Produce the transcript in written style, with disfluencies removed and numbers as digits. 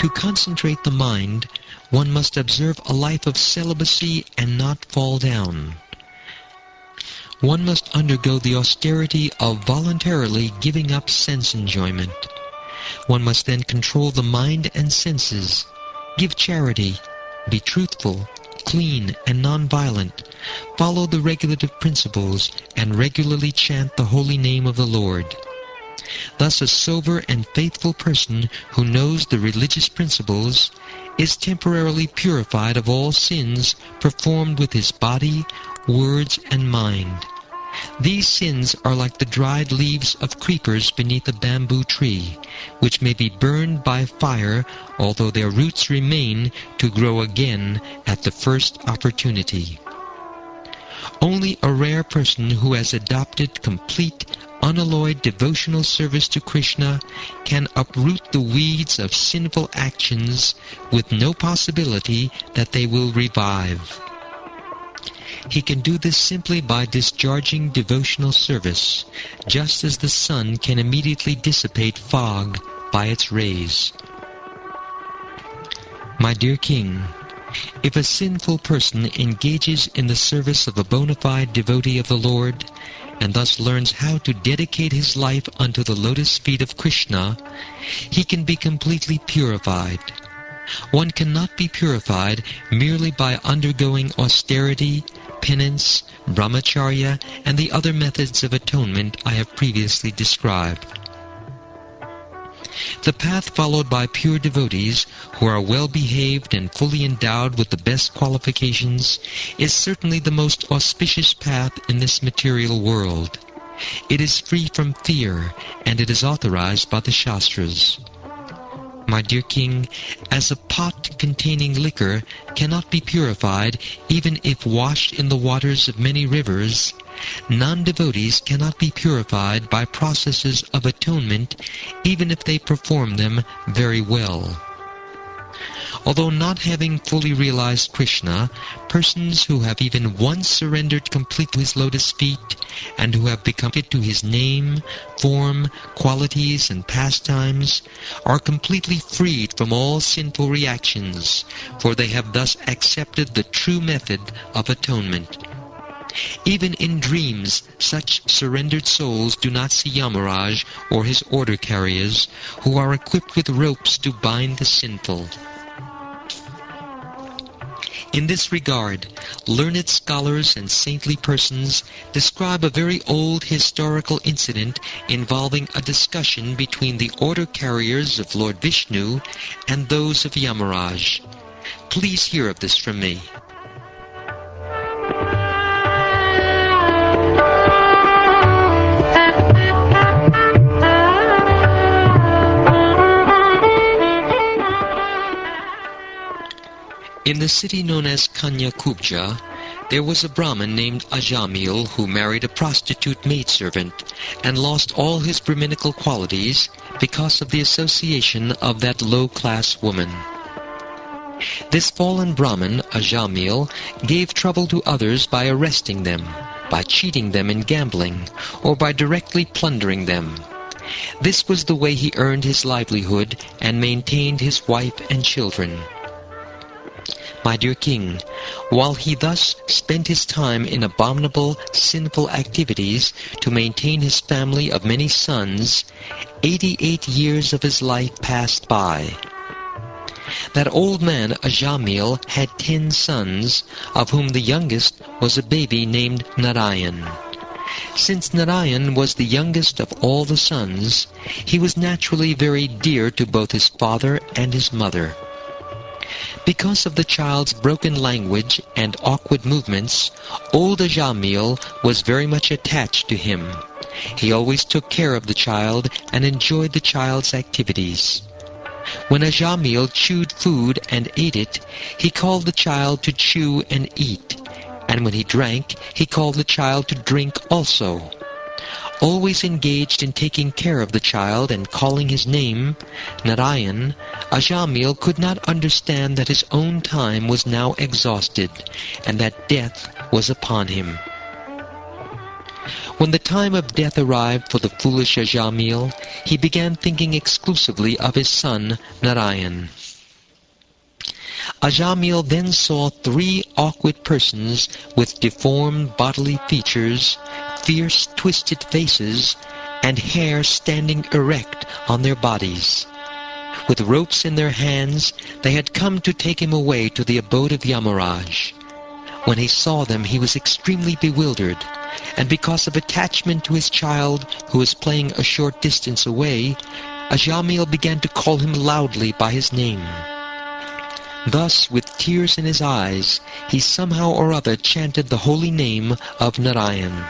To concentrate the mind, one must observe a life of celibacy and not fall down. One must undergo the austerity of voluntarily giving up sense enjoyment. One must then control the mind and senses, give charity, be truthful, clean and non-violent, follow the regulative principles, and regularly chant the holy name of the Lord. Thus a sober and faithful person who knows the religious principles is temporarily purified of all sins performed with his body, words, and mind. These sins are like the dried leaves of creepers beneath a bamboo tree, which may be burned by fire, although their roots remain to grow again at the first opportunity. Only a rare person who has adopted complete, unalloyed devotional service to Krishna can uproot the weeds of sinful actions with no possibility that they will revive. He can do this simply by discharging devotional service, just as the sun can immediately dissipate fog by its rays. My dear King, if a sinful person engages in the service of a bona fide devotee of the Lord, and thus learns how to dedicate his life unto the lotus feet of Krishna, he can be completely purified. One cannot be purified merely by undergoing austerity, penance, brahmacharya, and the other methods of atonement I have previously described. The path followed by pure devotees who are well behaved and fully endowed with the best qualifications is certainly the most auspicious path in this material world. It is free from fear, and it is authorized by the Shastras. My dear King, as a pot containing liquor cannot be purified even if washed in the waters of many rivers, non-devotees cannot be purified by processes of atonement even if they perform them very well. Although not having fully realized Krishna, persons who have even once surrendered completely to his lotus feet and who have become fit to his name, form, qualities, and pastimes are completely freed from all sinful reactions, for they have thus accepted the true method of atonement. Even in dreams, such surrendered souls do not see Yamaraj or his order carriers, who are equipped with ropes to bind the sinful. In this regard, learned scholars and saintly persons describe a very old historical incident involving a discussion between the order carriers of Lord Vishnu and those of Yamaraj. Please hear of this from me. In the city known as Kanyakubja, there was a Brahmin named Ajamil who married a prostitute maidservant and lost all his Brahminical qualities because of the association of that low-class woman. This fallen Brahmin, Ajamil, gave trouble to others by arresting them, by cheating them in gambling, or by directly plundering them. This was the way he earned his livelihood and maintained his wife and children. My dear King, while he thus spent his time in abominable, sinful activities to maintain his family of many sons, 88 years of his life passed by. That old man, Ajamil, had 10 sons, of whom the youngest was a baby named Narayan. Since Narayan was the youngest of all the sons, he was naturally very dear to both his father and his mother. Because of the child's broken language and awkward movements, old Ajamil was very much attached to him. He always took care of the child and enjoyed the child's activities. When Ajamil chewed food and ate it, he called the child to chew and eat, and when he drank, he called the child to drink also. Always engaged in taking care of the child and calling his name, Narayan, Ajamil could not understand that his own time was now exhausted, and that death was upon him. When the time of death arrived for the foolish Ajamil, he began thinking exclusively of his son Narayan. Ajamil then saw 3 awkward persons with deformed bodily features, fierce twisted faces, and hair standing erect on their bodies. With ropes in their hands, they had come to take him away to the abode of Yamaraj. When he saw them, he was extremely bewildered, and because of attachment to his child, who was playing a short distance away, Ajamil began to call him loudly by his name. Thus, with tears in his eyes, he somehow or other chanted the holy name of Narayan.